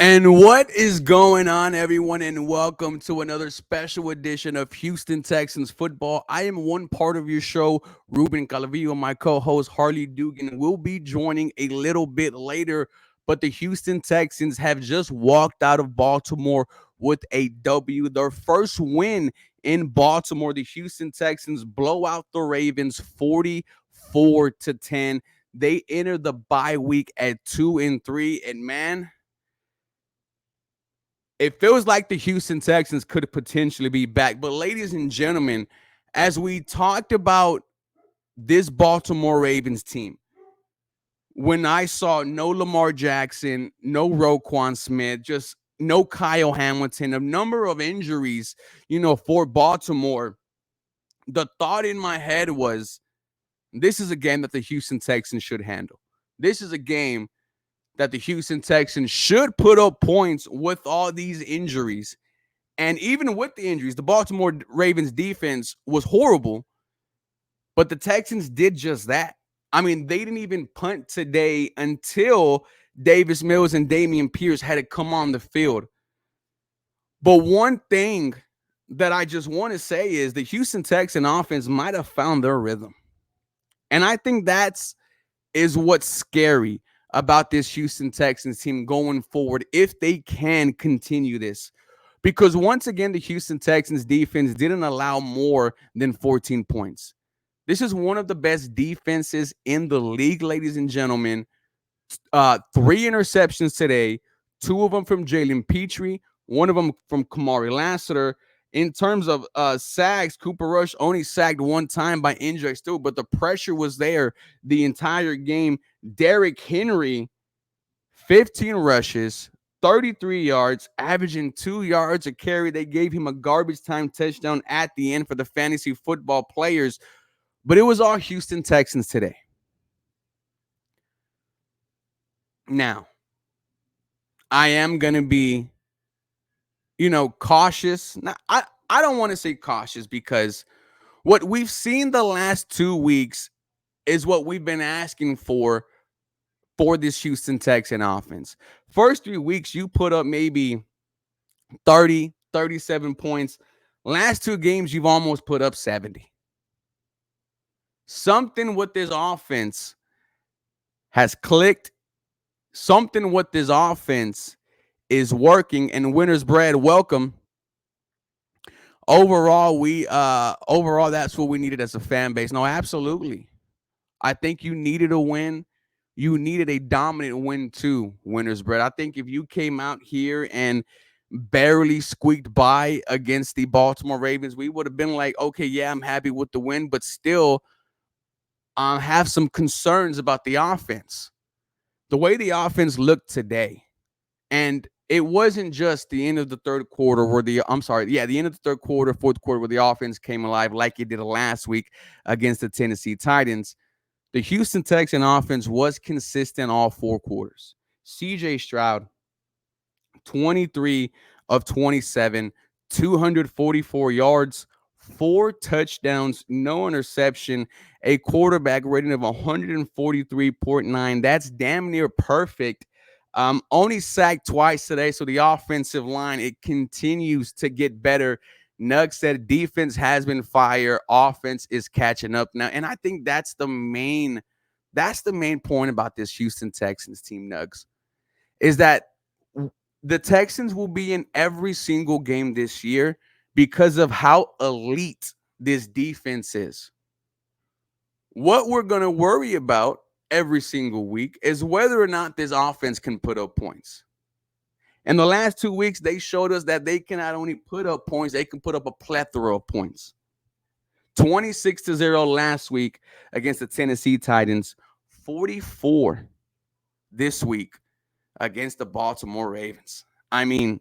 And what is going on, everyone? And welcome to another special edition of Houston Texans football. I am one part of your show, Ruben Calavillo. My co host, Harley Dugan, will be joining a little bit later. But the Houston Texans have just walked out of Baltimore with a W, their first win in Baltimore. The Houston Texans blow out the Ravens 44-10. They enter the bye week at 2-3. And man, it feels like the Houston Texans could potentially be back. But, ladies and gentlemen, as we talked about this Baltimore Ravens team, when I saw no Lamar Jackson, no Roquan Smith, just no Kyle Hamilton, a number of injuries, for Baltimore, the thought in my head was this is a game that the Houston Texans should handle. This is a game that the Houston Texans should put up points with all these injuries. And even with the injuries, the Baltimore Ravens defense was horrible, but the Texans did just that. I mean, they didn't even punt today until Davis Mills and Damian Pierce had to come on the field. But one thing that I just want to say is the Houston Texan offense might have found their rhythm. And I think is what's scary about this Houston Texans team going forward if they can continue this. Because once again, the Houston Texans defense didn't allow more than 14 points. This is one of the best defenses in the league, ladies and gentlemen. 3 interceptions today, 2 of them from Jalen Petrie, 1 of them from Kamari Lassiter. In terms of sacks, Cooper Rush only sacked 1 time by injury still, but the pressure was there the entire game. Derrick Henry, 15 rushes, 33 yards, averaging 2 yards a carry. They gave him a garbage time touchdown at the end for the fantasy football players, but it was all Houston Texans today. Now, I am going to be, cautious. Now, I don't want to say cautious because what we've seen the last 2 weeks is what we've been asking for this Houston Texan offense. First 3 weeks, you put up maybe 30, 37 points. Last 2 games, you've almost put up 70. Something with this offense has clicked. Something with this offense is working. And Winner's Bread, welcome. Overall, that's what we needed as a fan base. No, absolutely. I think you needed a win. You needed a dominant win too, Winner's Bread. I think if you came out here and barely squeaked by against the Baltimore Ravens, we would have been like, okay, yeah, I'm happy with the win, but still have some concerns about the offense. The way the offense looked today, and it wasn't just the end of the third quarter the end of the third quarter, fourth quarter where the offense came alive like it did last week against the Tennessee Titans. The Houston Texan offense was consistent all 4 quarters. C.J. Stroud, 23 of 27, 244 yards, 4 touchdowns, no interception, a quarterback rating of 143.9. That's damn near perfect. Only sacked twice today, so the offensive line, it continues to get better. Nug said defense has been fire. Offense is catching up now. And I think that's the main point about this Houston Texans team, Nugs, is that the Texans will be in every single game this year because of how elite this defense is. What we're going to worry about every single week is whether or not this offense can put up points. In the last 2 weeks, they showed us that they can not only put up points, they can put up a plethora of points. 26-0 last week against the Tennessee Titans, 44 this week against the Baltimore Ravens. I mean,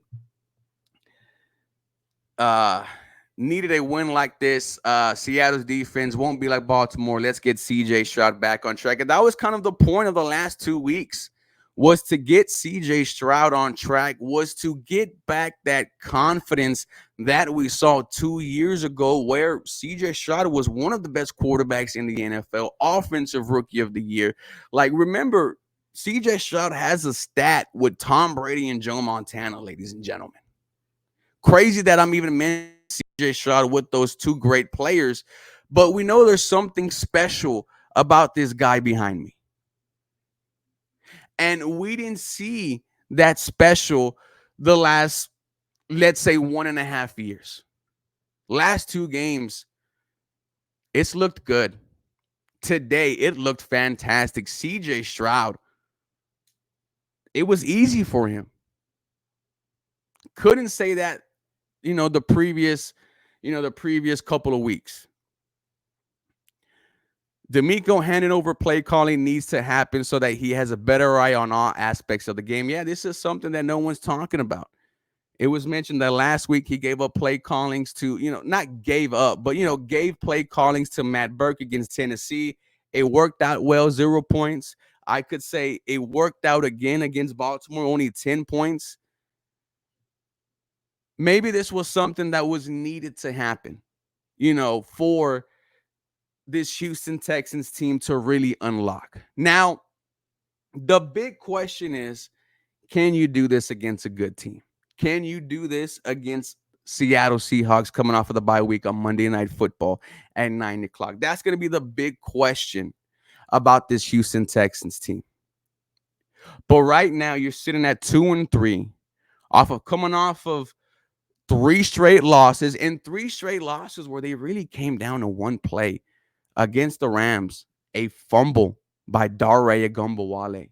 needed a win like this. Seattle's defense won't be like Baltimore. Let's get C.J. Stroud back on track. And that was kind of the point of the last 2 weeks, was to get C.J. Stroud on track, was to get back that confidence that we saw 2 years ago where C.J. Stroud was one of the best quarterbacks in the NFL, offensive rookie of the year. Like, remember, CJ Stroud has a stat with Tom Brady and Joe Montana, ladies and gentlemen. Crazy that I'm even mentioning CJ Stroud with those two great players, but we know there's something special about this guy behind me. And we didn't see that special the last, let's say, 1.5 years. Last two games, it's looked good. Today, it looked fantastic. CJ Stroud, it was easy for him. Couldn't say that, the previous couple of weeks. D'Amico handing over play calling needs to happen so that he has a better eye on all aspects of the game. Yeah, this is something that no one's talking about. It was mentioned that last week he gave up play callings to, not gave up, but, gave play callings to Matt Burke against Tennessee. It worked out well, 0 points. I could say it worked out again against Baltimore, only 10 points. Maybe this was something that was needed to happen, for this Houston Texans team to really unlock. Now, the big question is, can you do this against a good team? Can you do this against Seattle Seahawks coming off of the bye week on Monday Night Football at 9 o'clock? That's going to be the big question about this Houston Texans team. But right now, you're sitting at 2-3, coming off of three straight losses, and three straight losses where they really came down to one play against the Rams, a fumble by Dare Agumbawale.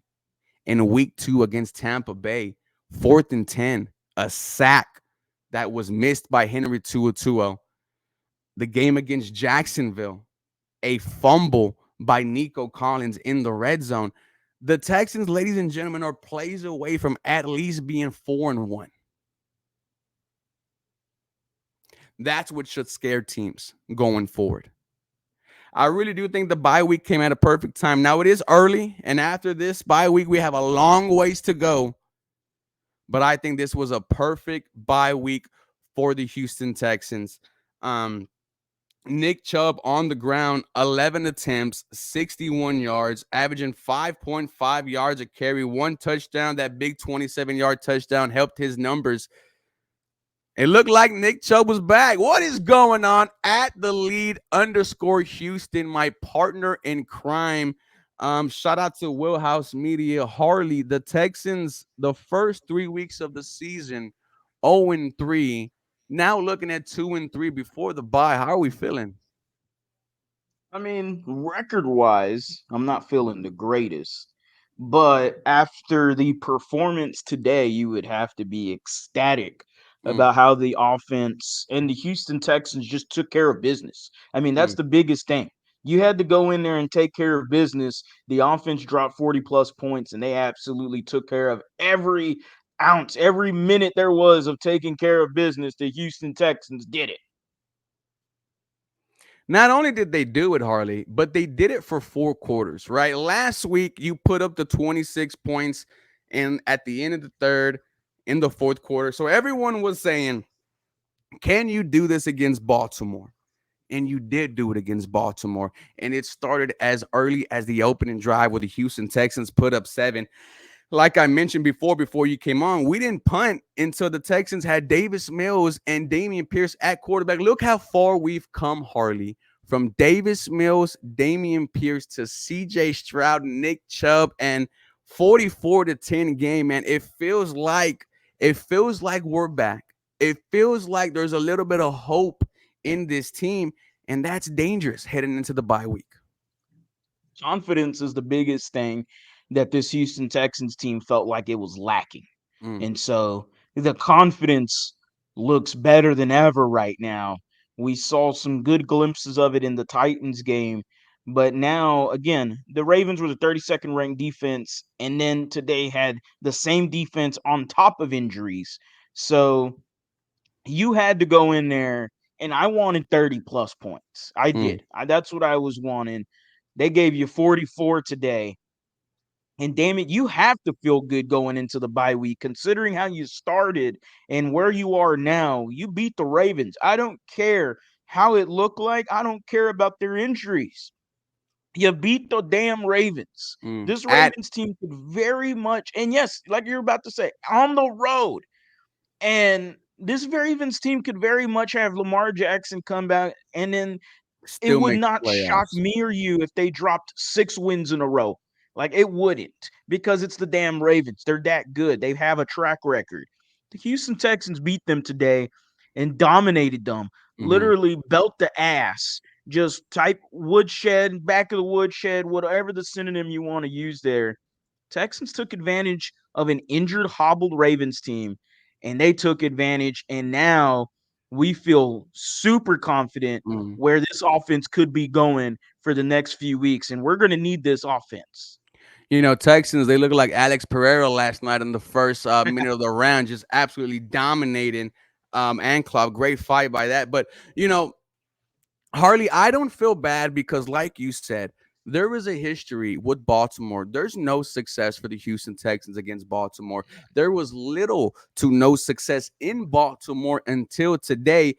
In week 2 against Tampa Bay, 4th and 10, a sack that was missed by Henry To'oTo'o. The game against Jacksonville, a fumble by Nico Collins in the red zone. The Texans, ladies and gentlemen, are plays away from at least being 4-1. That's what should scare teams going forward. I really do think the bye week came at a perfect time. Now, it is early, and after this bye week, we have a long ways to go. But I think this was a perfect bye week for the Houston Texans. Nick Chubb on the ground, 11 attempts, 61 yards, averaging 5.5 yards a carry, one touchdown. That big 27-yard touchdown helped his numbers. It looked like Nick Chubb was back. What is going on at the lead _Houston, my partner in crime? Shout out to Wheelhouse Media. Harley, the Texans, the first 3 weeks of the season, 0-3. Now looking at 2-3 before the bye. How are we feeling? I mean, record wise, I'm not feeling the greatest. But after the performance today, you would have to be ecstatic Mm, about how the offense and the Houston Texans just took care of business. I mean, that's mm. the biggest thing. You had to go in there and take care of business. The offense dropped 40 plus points, and they absolutely took care of every ounce, every minute there was of taking care of business. The Houston Texans did it. Not only did they do it, Harley, but they did it for 4 quarters, right? Last week, you put up the 26 points and at the end of the third, in the fourth quarter. So everyone was saying, can you do this against Baltimore? And you did do it against Baltimore. And it started as early as the opening drive where the Houston Texans put up 7. Like I mentioned before you came on, we didn't punt until the Texans had Davis Mills and Damian Pierce at quarterback. Look how far we've come, Harley. From Davis Mills, Damian Pierce to CJ Stroud, Nick Chubb, and 44-10 game, man. It feels like we're back. It feels like there's a little bit of hope in this team, and that's dangerous heading into the bye week. Confidence is the biggest thing that this Houston Texans team felt like it was lacking. Mm. And so the confidence looks better than ever right now. We saw some good glimpses of it in the Titans game, but now again, the Ravens were the 32nd ranked defense and then today had the same defense on top of injuries. So you had to go in there, and I wanted 30 plus points. I Mm. did. That's what I was wanting. They gave you 44 today. And damn it, you have to feel good going into the bye week, considering how you started and where you are now. You beat the Ravens. I don't care how it looked like. I don't care about their injuries. You beat the damn Ravens. This At Ravens team could very much, and yes, like you're about to say, on the road. And this Ravens team could very much have Lamar Jackson come back, and then it still would make the not shock playoffs. me or you if they dropped 6 wins in a row. Like, it wouldn't, because it's the damn Ravens. They're that good. They have a track record. The Houston Texans beat them today and dominated them. Mhm. Literally belt the ass. Just type woodshed, back of the woodshed, whatever the synonym you want to use there. Texans took advantage of an injured, hobbled Ravens team, and they took advantage. And now we feel super confident Mhm. where this offense could be going for the next few weeks. And we're going to need this offense. You know, Texans, they look like Alex Pereira last night in the first minute of the round, just absolutely dominating Anklav. Great fight by that. But, you know, Harley, I don't feel bad because, like you said, there is a history with Baltimore. There's no success for the Houston Texans against Baltimore. There was little to no success in Baltimore until today.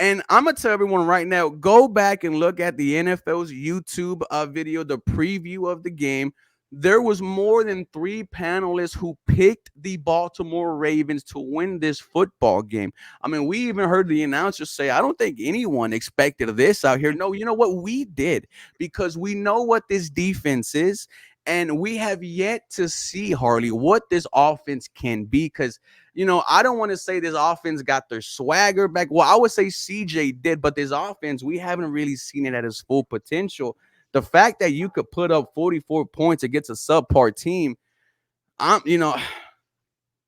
And I'm gonna tell everyone right now, go back and look at the NFL's YouTube video, the preview of the game. There was more than 3 panelists who picked the Baltimore Ravens to win this football game. I mean, we even heard the announcer say, I don't think anyone expected this out here. No, you know what? We did, because we know what this defense is. And we have yet to see, Harley, what this offense can be. Because, you know, I don't want to say this offense got their swagger back. Well, I would say CJ did, but this offense, we haven't really seen it at its full potential. The fact that you could put up 44 points against a subpar team, I'm, you know,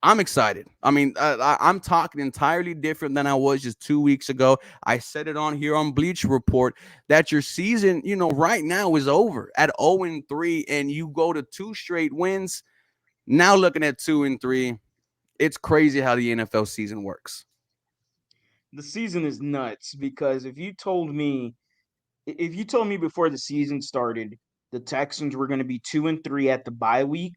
I'm excited. I mean, I'm talking entirely different than I was just 2 weeks ago. I said it on here on Bleach Report that your season, you know, right now is over at 0-3, and you go to 2 straight wins. Now looking at 2-3, it's crazy how the NFL season works. The season is nuts because if you told me before the season started the Texans were going to be 2-3 at the bye week,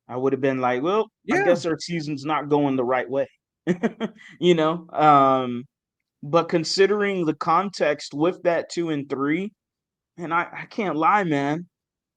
I would have been like, well, I Yeah. guess our season's not going the right way. you know, but considering the context with that 2-3, and I can't lie, man.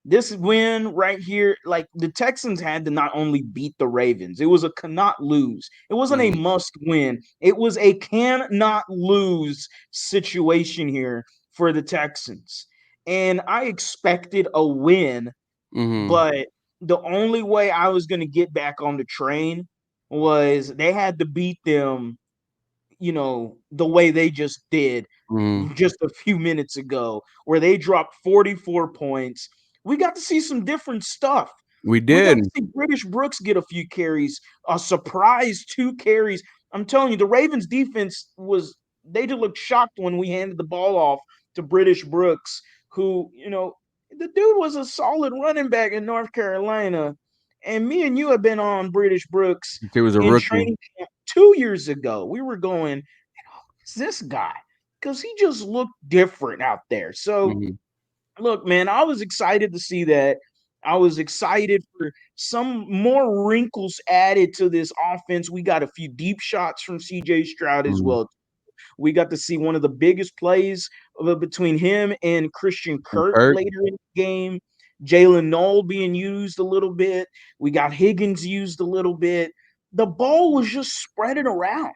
This win right here, like the Texans had to not only beat the Ravens, it was a cannot lose. It wasn't a Mhm. must win. It was a cannot lose situation here for the Texans. And I expected a win, Mhm. but the only way I was going to get back on the train was they had to beat them, the way they just did Mhm. just a few minutes ago, where they dropped 44 points. We got to see some different stuff. We We got did. to see British Brooks get a few carries, a surprise 2 carries. I'm telling you, the Ravens defense they just looked shocked when we handed the ball off to British Brooks, who, the dude was a solid running back in North Carolina. And me and you have been on British Brooks It was a in rookie. training camp 2 years ago. We were going, who's this guy? Because he just looked different out there. So, Mhm. look, man, I was excited to see that. I was excited for some more wrinkles added to this offense. We got a few deep shots from CJ Stroud as Mhm. well. We got to see one of the biggest plays between him and Christian And Kirk Kirk. later in the game. Jalen Knoll being used a little bit. We got Higgins used a little bit. The ball was just spreading around.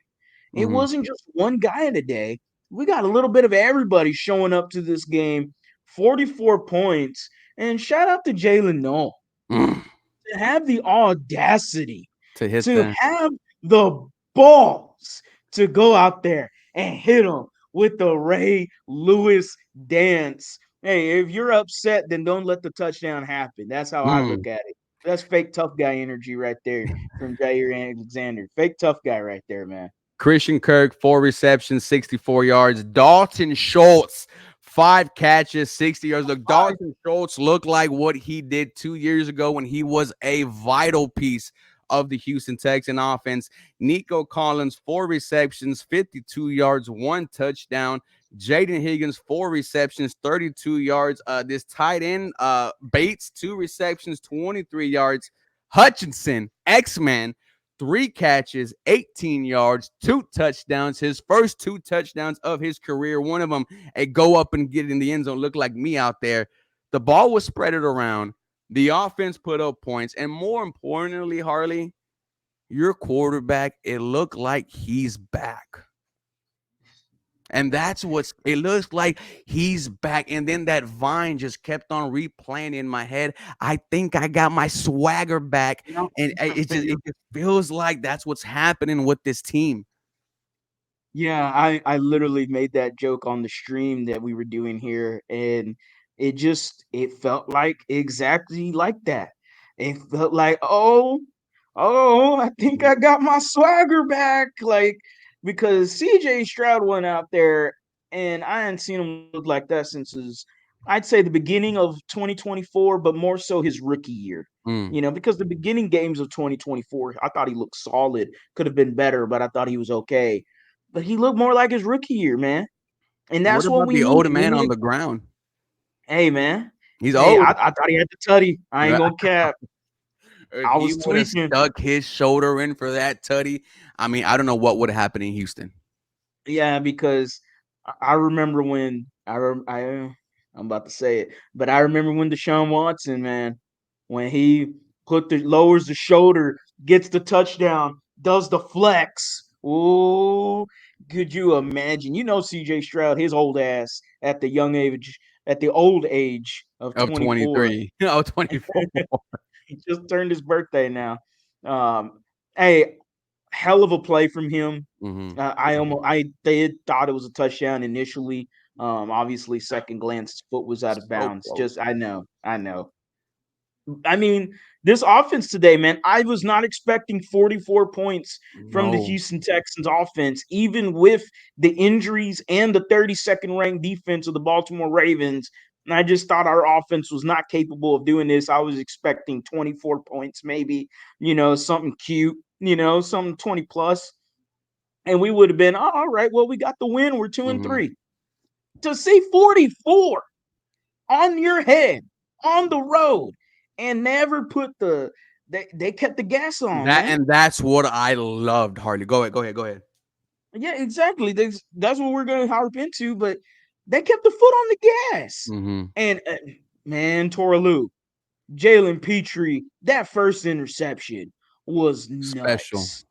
It Mhm. wasn't just one guy today. We got a little bit of everybody showing up to this game. 44 points. And shout out to Jalen Knoll Mm. to have the audacity, To hit to that. have the balls to go out there and hit him with the Ray Lewis dance. Hey, if you're upset, then don't let the touchdown happen. That's how I Mm. look at it. That's fake tough guy energy right there from Jair Alexander. Fake tough guy right there, man. Christian Kirk, 4 receptions, 64 yards. Dalton Schultz, 5 catches, 60 yards. Look, Dalton Schultz looked like what he did 2 years ago when he was a vital piece of the Houston Texan offense. Nico Collins, 4 receptions, 52 yards, 1 touchdown. Jaden Higgins, 4 receptions, 32 yards. This tight end, Bates, 2 receptions, 23 yards. Hutchinson, X-Man, 3 catches, 18 yards, 2 touchdowns. His first 2 touchdowns of his career. One of them a go up and get it in the end zone. Looked like me out there. The ball was spread it around. The offense put up points, and more importantly, Harley, your quarterback, it looked like he's back. And that's what's it looks like he's back. And then that vine just kept on replaying in my head. I think I got my swagger back. You know, And it just feels like that's what's happening with this team. yeah, I literally made that joke on the stream that we were doing here, and it felt like exactly like that. It felt like, oh, I think I got my swagger back. Like, because CJ Stroud went out there, and I hadn't seen him look like that since I'd say the beginning of 2024, but more so his rookie year. Mm. Because the beginning games of 2024, I thought he looked solid. Could have been better, but I thought he was okay, but he looked more like his rookie year, man. And What that's what about we the need. older man on the ground? Hey, man. He's Hey, old. I thought he had the tutty. I ain't gonna cap. If I he was would have tweaking. stuck his shoulder in for that tutty, I mean, I don't know what would have happened in Houston. Yeah, because I remember when I'm about to say it, but I remember when Deshaun Watson, man, when he lowers the shoulder, gets the touchdown, does the flex. Ooh, could you imagine? CJ Stroud, his old ass at the old age of Of 24. 23. Oh, 24. He just turned his birthday now. Um, hey, hell of a play from him. Hmm. I did thought it was a touchdown initially. Obviously, second glance, his foot was out of So bounds. close. Just I know. I mean, this offense today, man, I was not expecting 44 points from the No. Houston Texans offense, even with the injuries and the 32nd ranked defense of the Baltimore Ravens. And I just thought our offense was not capable of doing this. I was expecting 24 points, maybe, something cute, something 20 plus. And we would have been, all right, well, we got the win. We're 2 and Hmm. 3. To see 44 on your head on the road and never put they kept the gas on, That man. and that's what I loved, Harley. Go ahead, go ahead, go ahead. Yeah, exactly. That's what we're going to harp into, but they kept the foot on the gas. Hmm. And man, Toraloo, Jalen Petrie, that first interception was Special. nuts.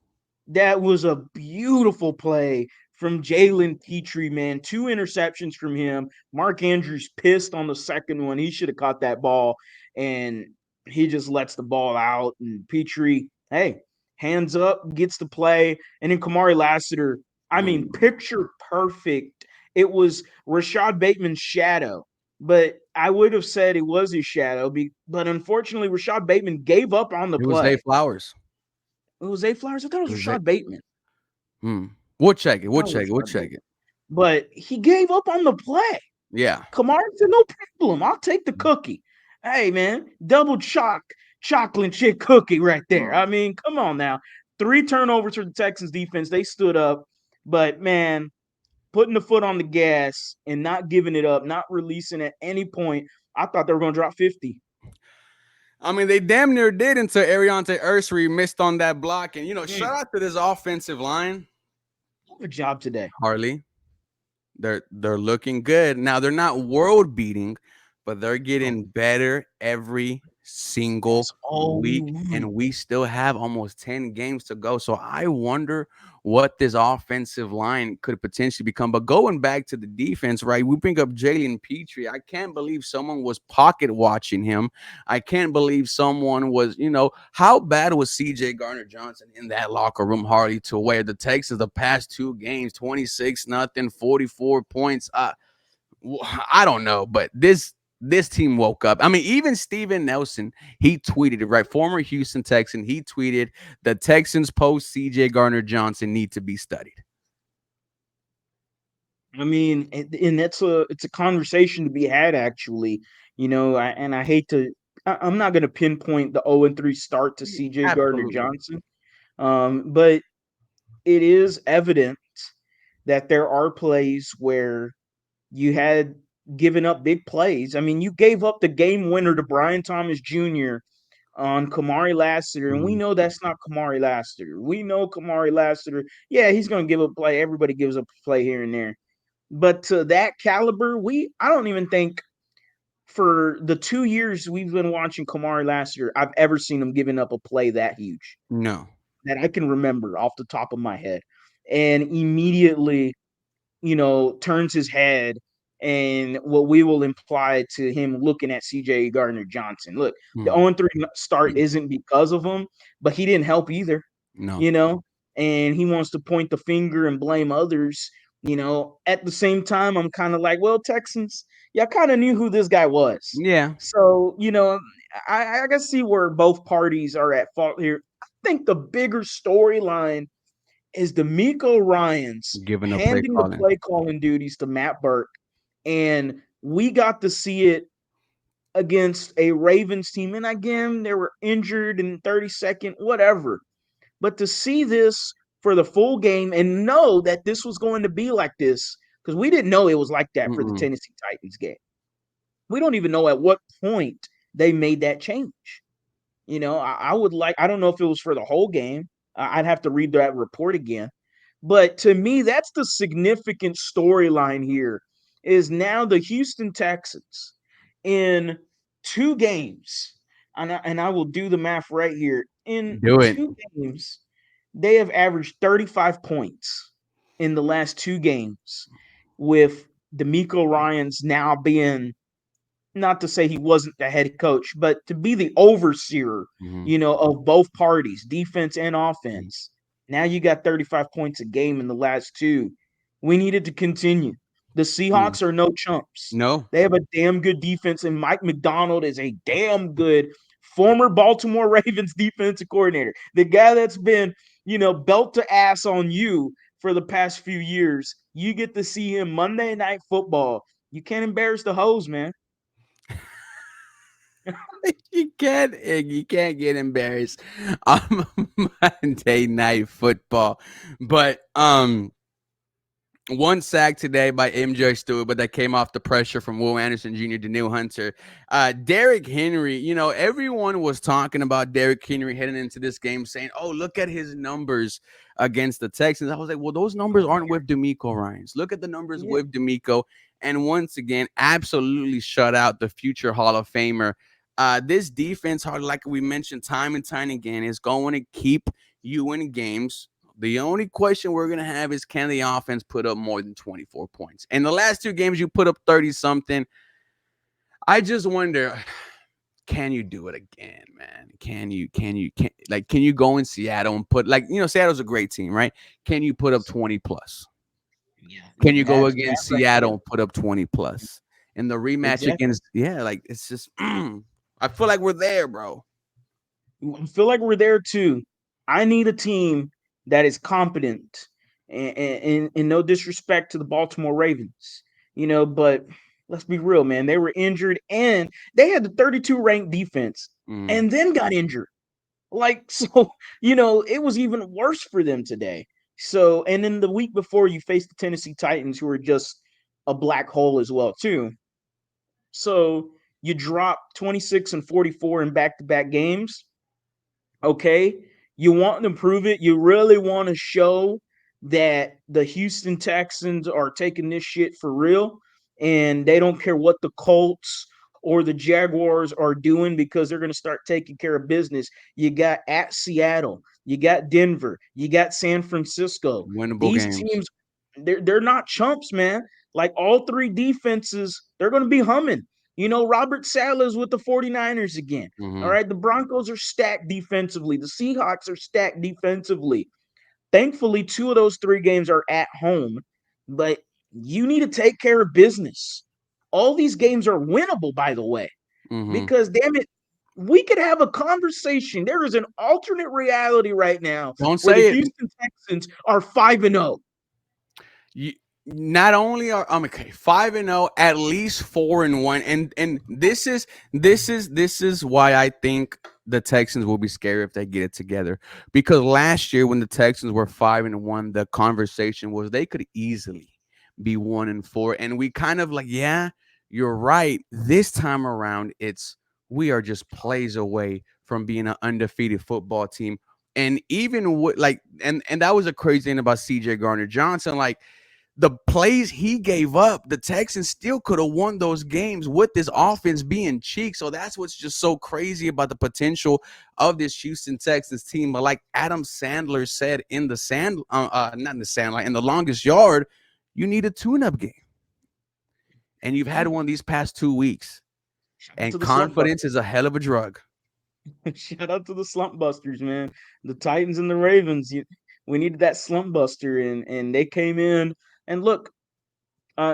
That was a beautiful play from Jalen Petrie, man. Two interceptions from him. Mark Andrews pissed on the second one. He should have caught that ball, and he just lets the ball out. And Petrie, hey, hands up, gets the play. And then Kamari Lassiter, I mean, picture perfect. It was Rashad Bateman's shadow, but I would have said it was his shadow. But unfortunately, Rashad Bateman gave up on the It was Zay play. Flowers. It was Zay Flowers. I thought it It was was Zay. Rashad Bateman. Hmm. We'll check it. We'll That check was it. We'll Rashad check Bateman. it. But he gave up on the play. Yeah. Kamara said, no problem. I'll take the cookie. Hey, man, double chocolate chip cookie right there. Mm. I mean, come on now. Three turnovers for the Texans defense. They stood up. But, man, putting the foot on the gas and not giving it up, not releasing at any point, I thought they were going to drop 50. I mean, they damn near did until Ariante Ursary missed on that block. And shout out to this offensive line, Good job today. Harley. They're looking good. Now they're not world beating, but they're Oh, getting better every single that's all we week. want. And we still have almost 10 games to go. So I wonder what this offensive line could potentially become. But going back to the defense, right? We bring up Jalen Petrie. I can't believe someone was pocket watching him. I can't believe someone was, how bad was CJ Garner Johnson in that locker room, Harley, to where the Texans the past two games, 26 nothing, 44 points. I don't know, but this team woke up. I mean, even Steven Nelson, he tweeted it, right? Former Houston Texan, he tweeted the Texans post CJ Garner Johnson need to be studied. I mean, and it's a conversation to be had actually. And I hate to. I'm not going to pinpoint the 0-3 start to CJ Gardner Absolutely. Johnson, but it is evident that there are plays where you had given up big plays. I mean, you gave up the game winner to Brian Thomas Jr. on Kamari Lassiter, and we Mhm. know that's not Kamari Lassiter. We know Kamari Lassiter. Yeah, he's going to give up play. Everybody gives up a play here and there, but to that caliber, I don't even think for the 2 years we've been watching Kamari last year, I've ever seen him giving up a play that huge No. that I can remember off the top of my head. And immediately, turns his head, and what we will imply to him looking at CJ Gardner Johnson. Look, the Mm. 0-3 start isn't because of him, but he didn't help either, No. you know, and he wants to point the finger and blame others. At the same time, I'm kind of like, well, Texans, y'all kind of knew who this guy was. Yeah. So, I can see where both parties are at fault here. I think the bigger storyline is D'Amico Ryans Giving up play handing the calling. play calling duties to Matt Burke, and we got to see it against a Ravens team. And again, they were injured in 32nd, whatever. But to see this for the full game and know that this was going to be like this, because we didn't know it was like that for the Mm-mm. Tennessee Titans game. We don't even know at what point they made that change. I would like, I don't know if it was for the whole game. I'd have to read that report again. But to me, that's the significant storyline here is now the Houston Texans in 2 games, and I will do the math right here. In Do it. 2 games, they have averaged 35 points in the last 2 games, with D'Amico Ryans now being, not to say he wasn't the head coach, but to be the overseer, Mm-hmm. of both parties, defense and offense. Now you got 35 points a game in the last two. We needed to continue. The Mm. Seahawks are no chumps. No. They have a damn good defense, and Mike McDonald is a damn good former Baltimore Ravens defensive coordinator. The guy that's been, belt to ass on you for the past few years. You get to see him Monday Night Football. You can't embarrass the hose, man. You can't get embarrassed on Monday Night Football. But one sack today by MJ Stewart, but that came off the pressure from Will Anderson Jr. to Neil Hunter. Derrick Henry, everyone was talking about Derrick Henry heading into this game, saying, "Oh, look at his numbers against the Texans." I was like, "Well, those numbers aren't with D'Amico Ryans. Look at the numbers Yeah. with D'Amico." And once again, absolutely shut out the future Hall of Famer. This defense, like we mentioned time and time again, is going to keep you in games. The only question we're going to have is, can the offense put up more than 24 points? In the last 2 games, you put up 30 something. I just wonder, can you do it again, man? Can you go in Seattle and put, Seattle's a great team, right? Can you put up 20 plus? Yeah, Can you go that against right there. Seattle and put up 20 plus? In the rematch Exactly. against, yeah, it's just, I feel like we're there, bro. I feel like we're there too. I need a team that is competent, and no disrespect to the Baltimore Ravens, but let's be real, man. They were injured, and they had the 32 ranked defense, Mm, and then got injured. Like, so, it was even worse for them today. So, and then the week before, you faced the Tennessee Titans, who are just a black hole as well, too. So you drop 26 and 44 in back to back games. Okay. You want to prove it. You really want to show that the Houston Texans are taking this shit for real, and they don't care what the Colts or the Jaguars are doing, because they're going to start taking care of business. You got at Seattle, you got Denver, you got San Francisco. winnable These games. teams, they're not chumps, man. Like, all three defenses, they're going to be humming. Robert Sala's with the 49ers again. All Hmm. right. The Broncos are stacked defensively. The Seahawks are stacked defensively. Thankfully, two of those 3 games are at home, but you need to take care of business. All these games are winnable, by the way, Hmm. because damn it, we could have a conversation. There is an alternate reality right now Don't where the say it. Houston Texans are 5-0. You not only are okay 5-0, at least 4-1, and this is why I think the Texans will be scary if they get it together. Because last year when the Texans were 5-1, the conversation was they could easily be 1-4, and we kind of like, yeah, you're right. This time around, we are just plays away from being an undefeated football team. And even with and that was a crazy thing about CJ Garner Johnson. Like, the plays he gave up, the Texans still could have won those games with this offense being cheek. So that's what's just so crazy about the potential of this Houston Texans team. But like Adam Sandler said in the not in the sand, like in the longest yard, you need a tune-up game, and you've had one these past 2 weeks. Shout out And to the slump confidence busters. is a hell of a drug. Shout out to the slump busters, man. The Titans and the Ravens. We needed that slump buster, and they came in. And look,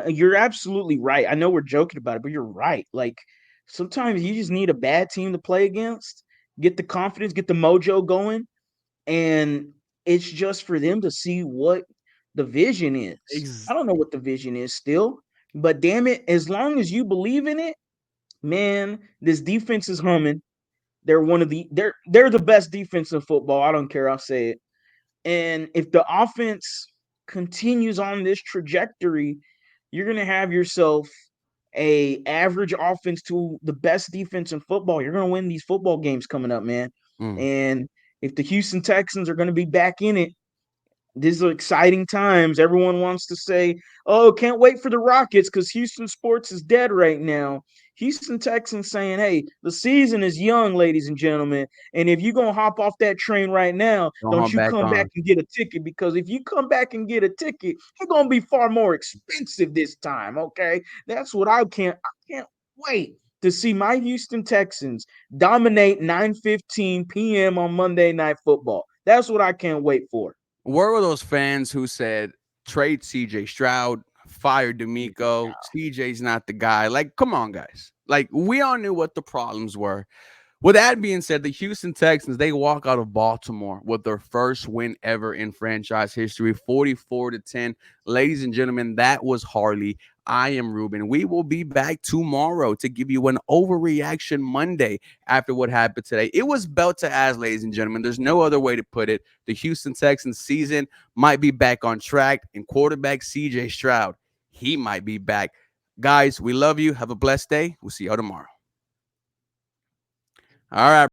you're absolutely right. I know we're joking about it, but you're right. Like sometimes you just need a bad team to play against, get the confidence, get the mojo going, and it's just for them to see what the vision is. Ex- I don't know what the vision is still, but damn it, as long as you believe in it, man, this defense is humming. They're the best defense in football. I don't care. I'll say it. And if the offense continues on this trajectory, you're gonna have yourself a average offense to the best defense in football. You're gonna win these football games coming up, man. mm. And if the Houston Texans are gonna be back in it, these are exciting times. Everyone wants to say, "Oh, can't wait for the Rockets because Houston sports is dead right now." Houston Texans saying, "Hey, the season is young, ladies and gentlemen, and if you're gonna hop off that train right now, Don't don't hop you back come back on. and get a ticket because if you come back and get a ticket, it's gonna be far more expensive this time." Okay, that's what I can't wait to see my Houston Texans dominate 9:15 p.m. on Monday Night Football. That's what I can't wait for. Where were those fans who said trade CJ Stroud, fire D'Amico, CJ's not the guy? Like, come on, guys. Like, we all knew what the problems were. With that being said, the Houston Texans, they walk out of Baltimore with their first win ever in franchise history, 44-10. Ladies and gentlemen, that was Harley. I am Ruben. We will be back tomorrow to give you an overreaction Monday after what happened today. It was belt to ass, ladies and gentlemen. There's no other way to put it. The Houston Texans season might be back on track, and quarterback CJ Stroud, he might be back. Guys, we love you. Have a blessed day. We'll see you all tomorrow. All right.